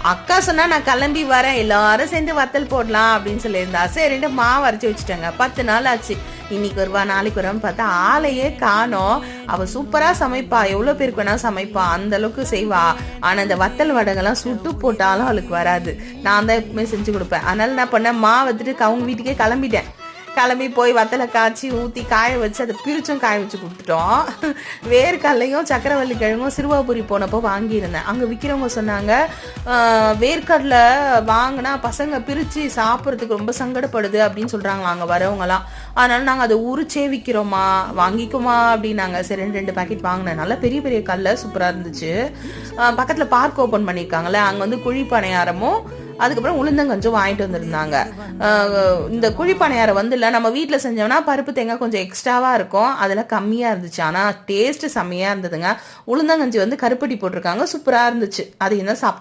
அக்கா சொன்னா நான் கிளம்பி வரேன், எல்லாரும் சேர்ந்து வத்தல் போடலாம் அப்படின்னு சொல்லியிருந்தா. சரின்ட்டு மாவு அரைச்சி வச்சுட்டாங்க. 10 நாள் ஆச்சு. இன்னைக்கு வருவா நாளைக்கு வருவான்னு பார்த்தா ஆளையே காணோம். அவ சூப்பரா சமைப்பா, எவ்வளவு பேருக்கு வேணா சமைப்பா, அந்த அளவுக்கு செய்வா. ஆனா இந்த வத்தல் வடகெல்லாம் சுட்டு போட்டாலும் அவளுக்கு வராது. நான் தான் எப்பவுமே செஞ்சு கொடுப்பேன். அதனால நான் பண்ணேன், மாவு எடுத்துட்டு அவங்க வீட்டுக்கே கிளம்பிட்டேன். கிளம்பி போய் வத்தலை காய்ச்சி ஊற்றி காய வச்சு அதை பிரிச்சும் காய வச்சு கொடுத்துட்டோம். வேர்க்கடலையும் சக்கரவள்ளி கிழங்கும் சிறுவாபுரி போனப்போ வாங்கியிருந்தேன். அங்கே விற்கிறவங்க சொன்னாங்க, வேர்க்கடலை வாங்கினா பசங்க பிரித்து சாப்பிட்றதுக்கு ரொம்ப சங்கடப்படுது அப்படின்னு சொல்கிறாங்களா அங்கே வரவங்களாம். அதனால நாங்கள் அதை உரிச்சே விற்கிறோமா, வாங்கிக்குமா அப்படின்னாங்க. சரி 2 பேக்கெட் வாங்கினேன். நல்லா பெரிய பெரிய கல்ல சூப்பராக இருந்துச்சு. பக்கத்தில் பார்க் ஓப்பன் பண்ணியிருக்காங்களே, அங்கே வந்து குழி பணியாரமும் அதுக்கப்புறம் உளுந்தங்கஞ்சும் வாங்கிட்டு வந்திருந்தாங்க. இந்த குழிப்பணியாரம் வந்து இல்லை, நம்ம வீட்டில் செஞ்சோம்னா பருப்பு தேங்காய் கொஞ்சம் எக்ஸ்ட்ராவாக இருக்கும், அதில் கம்மியாக இருந்துச்சு. ஆனால் டேஸ்ட்டு செம்மையாக இருந்ததுங்க. உளுந்தங்கஞ்சி வந்து கருப்பட்டி போட்டிருக்காங்க, சூப்பராக இருந்துச்சு. அதையும் தான் சாப்பிட்டோம்.